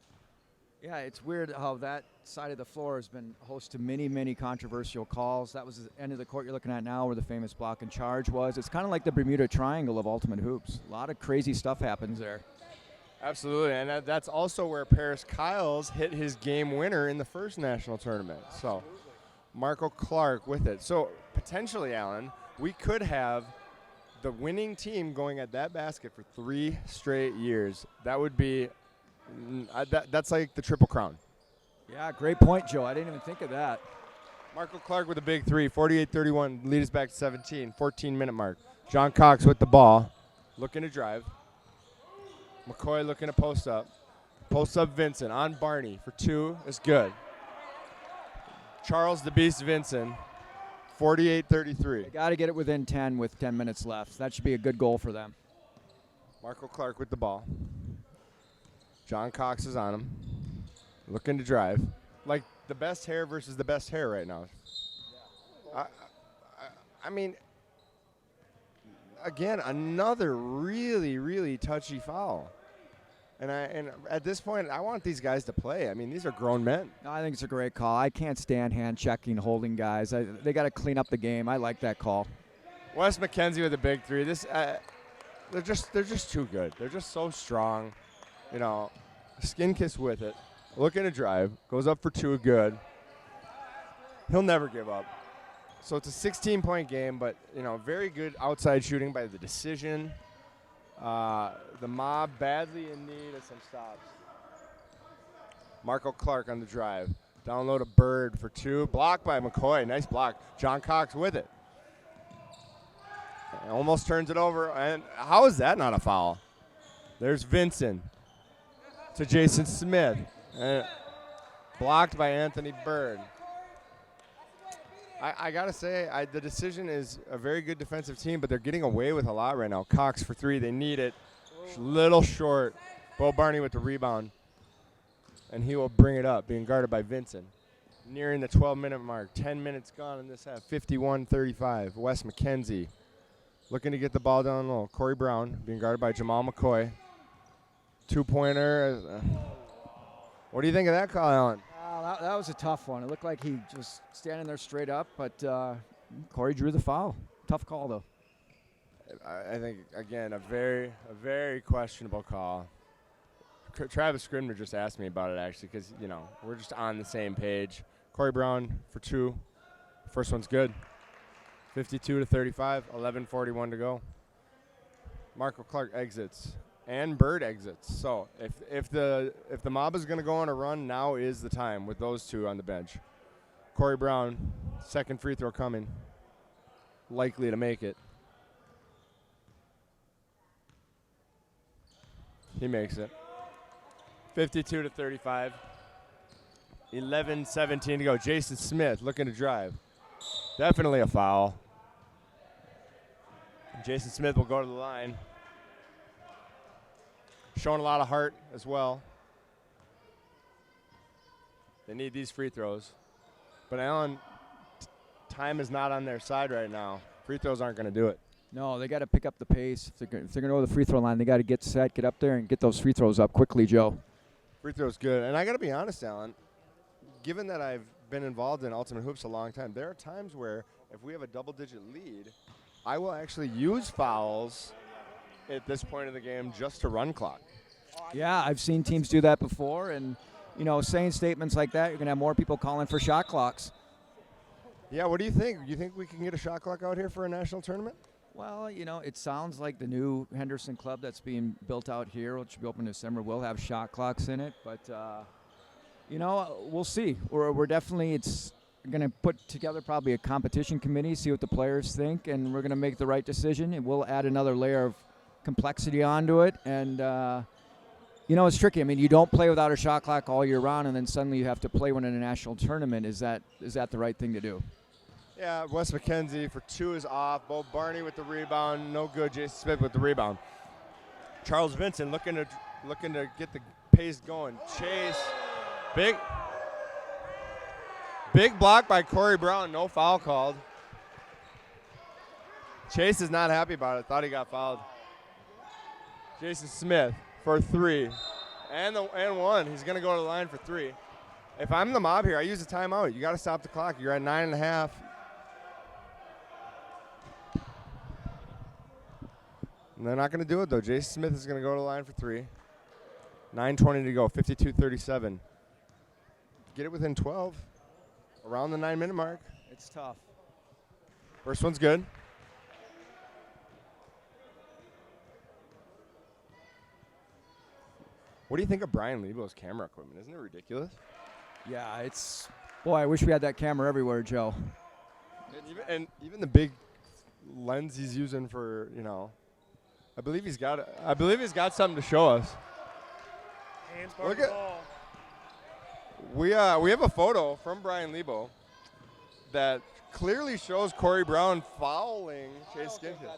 Yeah, it's weird how that side of the floor has been host to many, many controversial calls. That was the end of the court you're looking at now where the famous block and charge was. It's kind of like the Bermuda Triangle of Ultimate Hoops. A lot of crazy stuff happens there. Absolutely, and that's also where Paris Kyles hit his game winner in the first national tournament. So Marco Clark with it. So potentially, Alan, we could have the winning team going at that basket for 3 straight years. That would be that's like the Triple Crown. Yeah, great point, Joe. I didn't even think of that. Marco Clark with a big 3, 48-31, lead us back to 17, 14-minute mark. John Cox with the ball, looking to drive. McCoy looking to post up. Post up Vincent on Barney for 2 is good. Charles the Beast Vincent, 48-33. They got to get it within 10 with 10 minutes left. That should be a good goal for them. Marco Clark with the ball. John Cox is on him. Looking to drive. Like the best hair versus the best hair right now. I mean, again, another really, really touchy foul. And at this point, I want these guys to play. I mean, these are grown men. I think it's a great call. I can't stand hand checking, holding guys. They got to clean up the game. I like that call. Wes McKenzie with a big three. They're just too good. They're just so strong. You know, skin kiss with it. Looking to drive. Goes up for two. Good. He'll never give up. So it's a 16-point game, but, you know, very good outside shooting by the decision. The Mob badly in need of some stops. Marco Clark on the drive. Down low to Bird for two. Blocked by McCoy. Nice block. John Cox with it. And almost turns it over. And how is that not a foul? There's Vincent to Jason Smith. And blocked by Anthony Bird. I got to say, the decision is a very good defensive team, but they're getting away with a lot right now. Cox for three. They need it. Little short. Bo Barney with the rebound. And he will bring it up, being guarded by Vincent. Nearing the 12-minute mark. 10 minutes gone in this half. 51-35. Wes McKenzie looking to get the ball down low. Corey Brown being guarded by Jamal McCoy. Two-pointer. What do you think of that call, Alan? That was a tough one. It looked like he just standing there straight up, but Corey drew the foul. Tough call, though. I think, again, a very questionable call. Travis Scribner just asked me about it, actually, because, you know, we're just on the same page. Corey Brown for two. First one's good. 52-35, 11:41 to go. Marco Clark exits. And Bird exits. So if the Mob is going to go on a run, now is the time with those two on the bench. Corey Brown, second free throw coming. Likely to make it. He makes it. 52-35. 11:17 to go. Jason Smith looking to drive. Definitely a foul. Jason Smith will go to the line. Showing a lot of heart as well. They need these free throws. But Alan, time is not on their side right now. Free throws aren't going to do it. No, they got to pick up the pace. If they're going to go to the free throw line, they got to get set, get up there, and get those free throws up quickly, Joe. Free throw's good. And I got to be honest, Alan, given that I've been involved in Ultimate Hoops a long time, there are times where if we have a double-digit lead, I will actually use fouls at this point of the game just to run clock. Yeah, I've seen teams do that before, and, you know, saying statements like that, you're going to have more people calling for shot clocks. Yeah, what do you think? Do you think we can get a shot clock out here for a national tournament? Well, you know, it sounds like the new Henderson club that's being built out here, which will be open in December, will have shot clocks in it. But, you know, we'll see. We're definitely, it's going to put together probably a competition committee, see what the players think, and we're going to make the right decision. And we'll add another layer of complexity onto it. And, you know, it's tricky. I mean, you don't play without a shot clock all year round, and then suddenly you have to play one in a national tournament. Is that the right thing to do? Yeah, Wes McKenzie for two is off. Bo Barney with the rebound. No good. Jason Smith with the rebound. Charles Vincent looking to get the pace going. Chase. Big block by Corey Brown. No foul called. Chase is not happy about it. Thought he got fouled. Jason Smith for three. And one. He's going to go to the line for three. If I'm the Mob here, I use a timeout. You got to stop the clock. You're at 9.5. And they're not going to do it, though. Jason Smith is going to go to the line for three. 9:20 to go, 52-37. Get it within 12, around the 9-minute mark. It's tough. First one's good. What do you think of Brian Lebo's camera equipment? Isn't it ridiculous? Yeah, it's – boy, I wish we had that camera everywhere, Joe. And even the big lens he's using for, you know – I believe he's got something to show us. Hands Look the at ball. we have a photo from Brian Lebo that clearly shows Corey Brown fouling Chase Skinkin.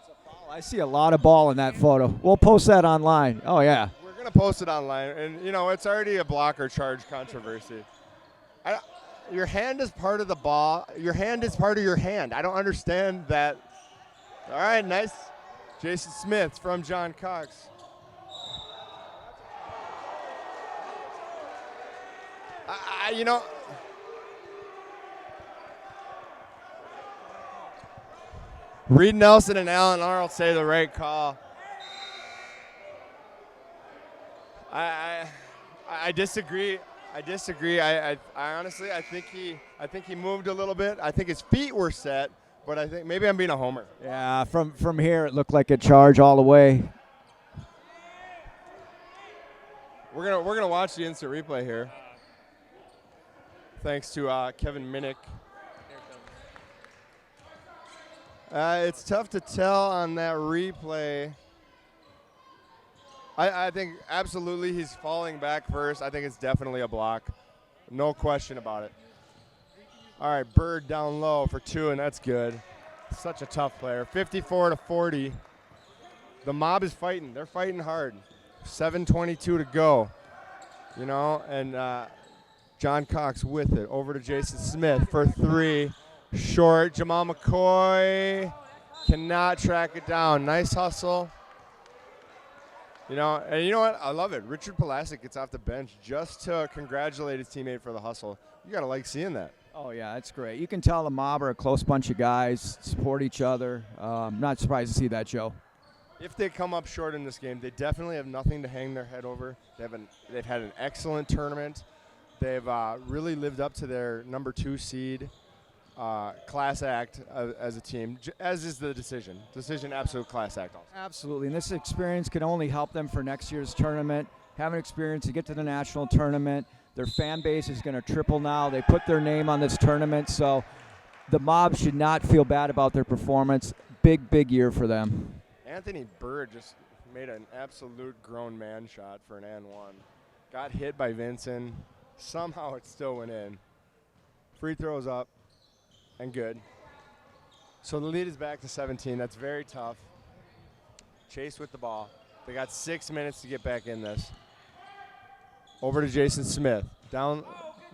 I see a lot of ball in that photo. We'll post that online. Oh, yeah. We're gonna post it online, and you know it's already a blocker charge controversy. Your hand is part of the ball. Your hand is part of your hand. I don't understand that. All right, nice. Jason Smith from John Cox. You know, Reed Nelson and Alan Arnold say the right call. I disagree. I honestly think he moved a little bit. I think his feet were set, but I think maybe I'm being a homer. Yeah, from here it looked like a charge all the way. We're gonna watch the instant replay here. Thanks to Kevin Minnick. It's tough to tell on that replay. I think absolutely he's falling back first. I think it's definitely a block. No question about it. All right, Bird down low for 2, and that's good. Such a tough player. 54-40. The Mob is fighting. They're fighting hard. 7:22 to go. You know, and John Cox with it. Over to Jason Smith for 3. Short. Jamal McCoy cannot track it down. Nice hustle. You know, and you know what? I love it. Richard Pulasic gets off the bench just to congratulate his teammate for the hustle. You got to like seeing that. Oh, yeah, that's great. You can tell the Mob are a close bunch of guys, support each other. Not surprised to see that, Joe. If they come up short in this game, they definitely have nothing to hang their head over. They've had an excellent tournament. They've really lived up to their number 2 seed class act as a team, as is the decision. Decision, absolute class act also. Absolutely, and this experience can only help them for next year's tournament. Have an experience to get to the national tournament. Their fan base is going to triple now. They put their name on this tournament, so the Mob should not feel bad about their performance. Big year for them. Anthony Bird just made an absolute grown man shot for an and 1. Got hit by Vincent. Somehow it still went in. Free throws up and good. So the lead is back to 17. That's very tough. Chase with the ball. They got 6 minutes to get back in this. Over to Jason Smith. Down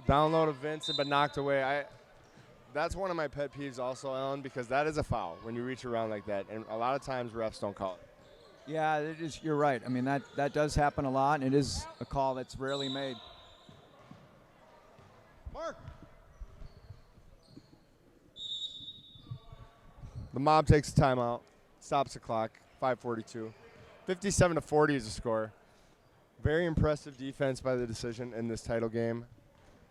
low to Vincent, but knocked away. That's one of my pet peeves also, Ellen, because that is a foul when you reach around like that, and a lot of times refs don't call it. Yeah, it is, you're right. I mean, that does happen a lot, and it is a call that's rarely made. Mark. The Mob takes a timeout, stops the clock, 5:42. 57-40 is the score. Very impressive defense by the decision in this title game.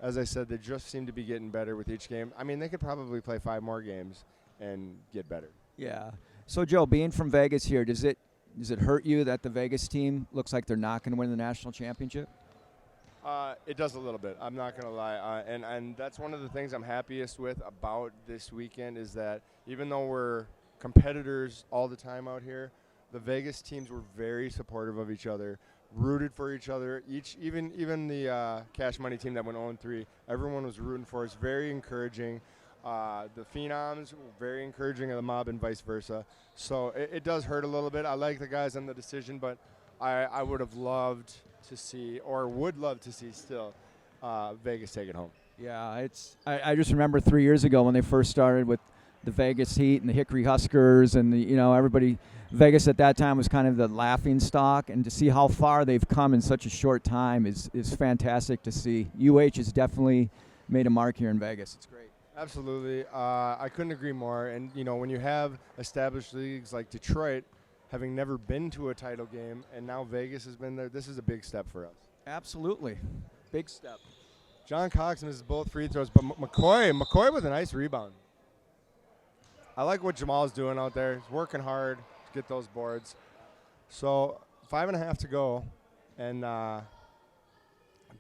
As I said, they just seem to be getting better with each game. I mean, they could probably play 5 more games and get better. Yeah. So, Joe, being from Vegas here, does it hurt you that the Vegas team looks like they're not going to win the national championship? It does a little bit. I'm not going to lie. And that's one of the things I'm happiest with about this weekend is that even though we're competitors all the time out here, the Vegas teams were very supportive of each other, rooted for each other. Even the Cash Money team that went 0-3, everyone was rooting for us. Very encouraging. The Phenoms were very encouraging of the Mob and vice versa. So it does hurt a little bit. I like the guys on the decision, but I would have loved to see, or would love to see still, Vegas take it home. Yeah, I just remember 3 years ago when they first started with the Vegas Heat and the Hickory Huskers and everybody. Vegas at that time was kind of the laughing stock, and to see how far they've come in such a short time is fantastic to see. UH has definitely made a mark here in Vegas. It's great. Absolutely. I couldn't agree more. And, when you have established leagues like Detroit having never been to a title game and now Vegas has been there, this is a big step for us. Absolutely. Big step. John Cox misses both free throws, but McCoy with a nice rebound. I like what Jamal's doing out there. He's working hard to get those boards. So 5.5 to go, and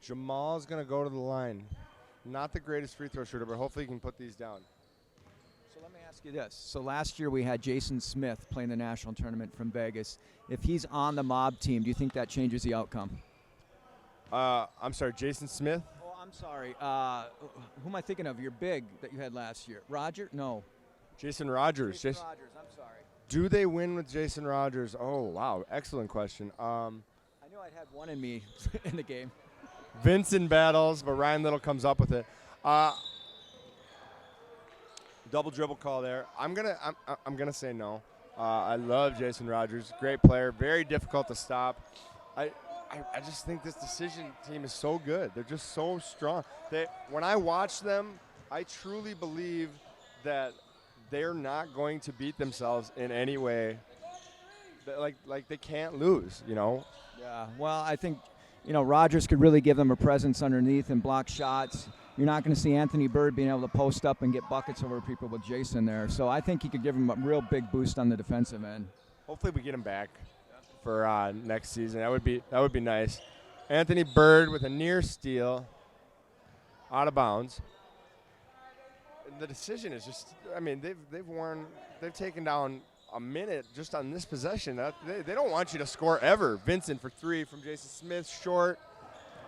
Jamal's going to go to the line. Not the greatest free throw shooter, but hopefully he can put these down. So let me ask you this. So last year we had Jason Smith playing the national tournament from Vegas. If he's on the Mob team, do you think that changes the outcome? I'm sorry, Jason Smith? Oh, I'm sorry. Who am I thinking of? Your big that you had last year. Roger? No. Jason Rogers. Jason Rogers, I'm sorry. Do they win with Jason Rogers? Oh, wow. Excellent question. I knew I'd had one in me in the game. Vincent battles, but Ryan Little comes up with it. Double dribble call there. I'm gonna say no. I love Jason Rogers. Great player. Very difficult to stop. I just think this decision team is so good. They're just so strong. When I watch them, I truly believe that they're not going to beat themselves in any way. Like they can't lose, you know? Yeah, well, I think, Rogers could really give them a presence underneath and block shots. You're not going to see Anthony Bird being able to post up and get buckets over people with Jason there. So I think he could give them a real big boost on the defensive end. Hopefully we get him back for next season. That would be nice. Anthony Bird with a near steal, out of bounds. The decision is just, I mean, they've taken down a minute just on this possession. They don't want you to score ever. Vincent for 3 from Jason Smith, short,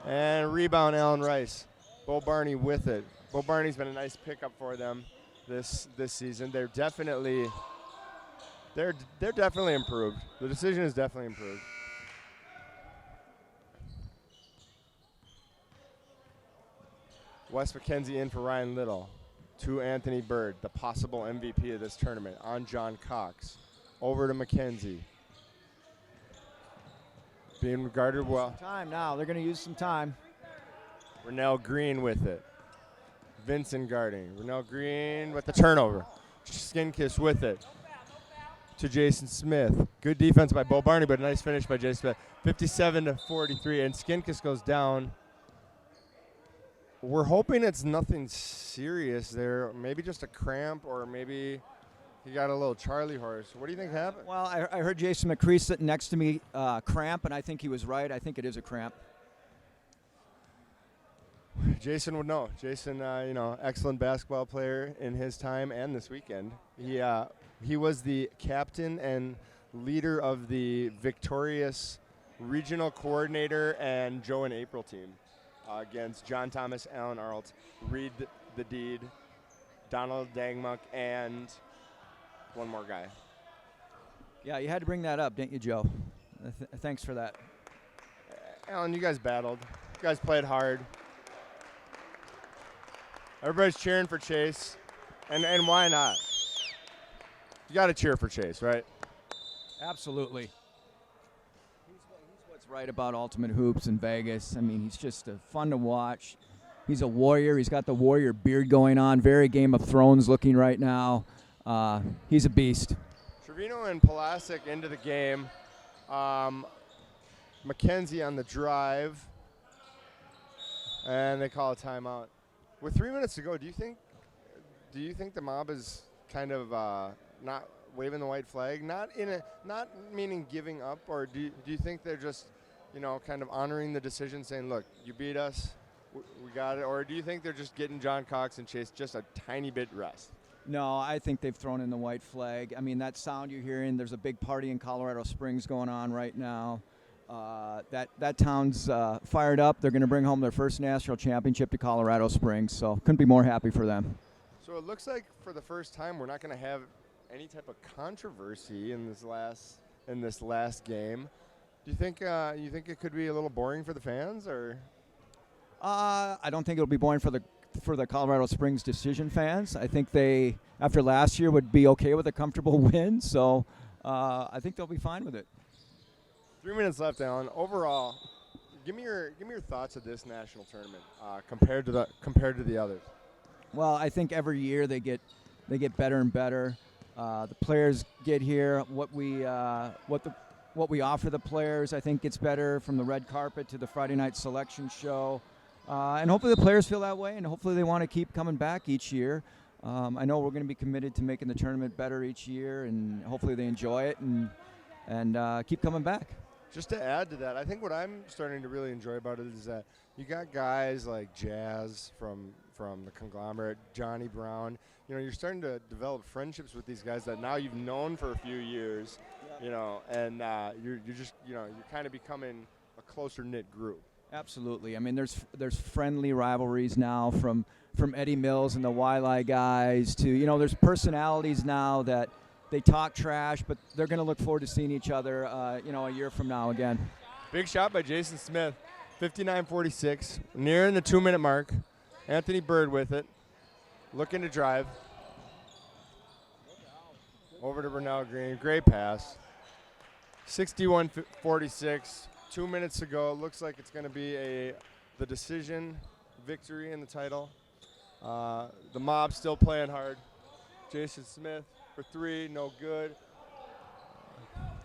and rebound Allen Rice. Bo Barney with it. Bo Barney's been a nice pickup for them this season. They're definitely improved. The decision is definitely improved. Wes McKenzie in for Ryan Little. To Anthony Bird, the possible MVP of this tournament, on John Cox. Over to McKenzie. Being regarded well. Time now. They're going to use some time. Rennell Green with it. Vincent guarding. Rennell Green with the turnover. Skinkiss with it. To Jason Smith. Good defense by Bo Barney, but a nice finish by Jason Smith. 57-43, and Skinkiss goes down. We're hoping it's nothing serious there. Maybe just a cramp, or maybe he got a little Charlie horse. What do you think happened? Well, I heard Jason McCree sitting next to me, cramp, and I think he was right. I think it is a cramp. Jason would know. Jason, excellent basketball player in his time and this weekend. He was the captain and leader of the victorious regional coordinator and Joe and April team. Against John Thomas, Alan Arlt, Reed the Deed, Donald Dangmuck, and one more guy. Yeah, you had to bring that up, didn't you, Joe? Thanks for that. Alan, you guys battled. You guys played hard. Everybody's cheering for Chase, and why not? You got to cheer for Chase, right? Absolutely. He's what's right about Ultimate Hoops in Vegas. I mean, he's just fun to watch. He's a warrior. He's got the warrior beard going on. Very Game of Thrones looking right now. He's a beast. Trevino and Pulasic into the game. McKenzie on the drive. And they call a timeout. With 3 minutes to go, do you think the mob is kind of not waving the white flag? Not meaning giving up, or do you think they're just, kind of honoring the decision, saying, look, you beat us, we got it? Or do you think they're just getting John Cox and Chase just a tiny bit rest? No, I think they've thrown in the white flag. I mean, that sound you're hearing, there's a big party in Colorado Springs going on right now. That town's fired up. They're going to bring home their first national championship to Colorado Springs, so couldn't be more happy for them. So it looks like for the first time we're not going to have any type of controversy in this last game. Do you think it could be a little boring for the fans, or? I don't think it'll be boring for the Colorado Springs decision fans. I think they, after last year, would be okay with a comfortable win. So I think they'll be fine with it. 3 minutes left, Alan. Overall, give me your thoughts of this national tournament compared to the others. Well, I think every year they get better and better. The players get here. What we offer the players, I think, gets better, from the red carpet to the Friday night selection show. And hopefully the players feel that way, and hopefully they want to keep coming back each year. I know we're going to be committed to making the tournament better each year, and hopefully they enjoy it and keep coming back. Just to add to that, I think what I'm starting to really enjoy about it is that you got guys like Jazz from the conglomerate, Johnny Brown. You're starting to develop friendships with these guys that now you've known for a few years, and you're just, you're kind of becoming a closer knit group. Absolutely. I mean, there's friendly rivalries now from Eddie Mills and the Wiley guys to, there's personalities now that they talk trash, but they're going to look forward to seeing each other, a year from now again. Big shot by Jason Smith, 59-46, nearing the 2-minute mark. Anthony Bird with it, looking to drive. Over to Bernal Green. Great pass. 61-46. 2 minutes to go. Looks like it's going to be the decision victory in the title. The Mob still playing hard. Jason Smith for 3, no good.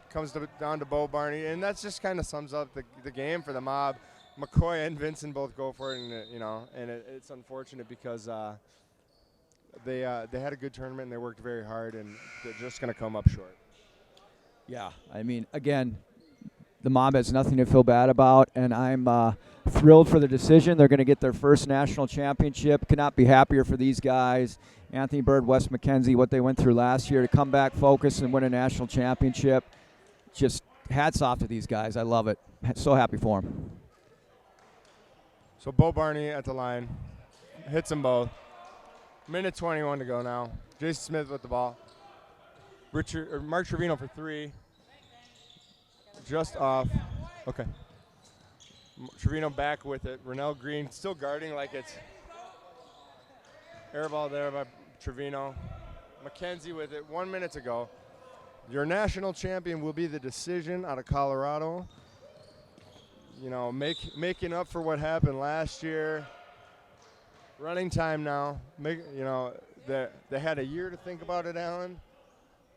Comes down to Bo Barney, and that just kind of sums up the game for the Mob. McCoy and Vincent both go for it, and it's unfortunate because they had a good tournament and they worked very hard, and they're just going to come up short. Yeah, I mean, again, the Mob has nothing to feel bad about, and I'm thrilled for the decision. They're going to get their first national championship. Could not be happier for these guys. Anthony Bird, Wes McKenzie, what they went through last year to come back, focus, and win a national championship. Just hats off to these guys. I love it. So happy for them. So Bo Barney at the line. Hits them both. Minute 21 to go now. Jason Smith with the ball. Mark Trevino for 3. Just off. Okay. Trevino back with it. Renell Green still guarding like it's air ball there by Trevino. McKenzie with it. 1 minute to go. Your national champion will be the decision out of Colorado. Making up for what happened last year. Running time now. They had a year to think about it, Alan.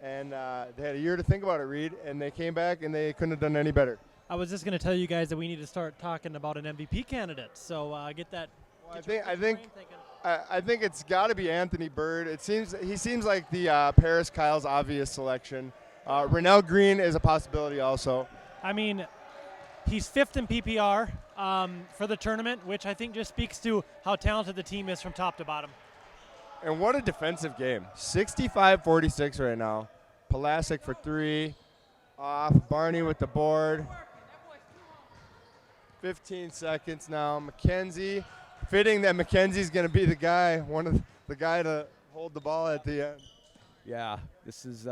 And they had a year to think about it, Reed. And they came back and they couldn't have done any better. I was just going to tell you guys that we need to start talking about an MVP candidate. So get that. Well, get I think it's got to be Anthony Bird. He seems like the Paris Kyle's obvious selection. Renell Green is a possibility also. I mean, he's 5th in PPR for the tournament, which I think just speaks to how talented the team is from top to bottom. And what a defensive game. 65-46 right now. Pulasic for 3. Off. Barney with the board. 15 seconds now. McKenzie. Fitting that McKenzie's going to be the guy, the guy to hold the ball at the end. Yeah, this is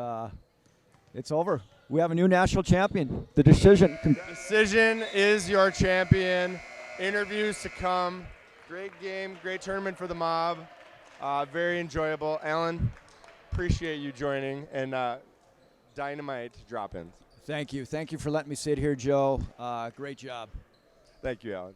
it's over. We have a new national champion. The decision. Decision is your champion. Interviews to come. Great game, great tournament for the Mob. Very enjoyable. Alan, appreciate you joining, and dynamite drop-ins. Thank you. Thank you for letting me sit here, Joe. Great job. Thank you, Alan.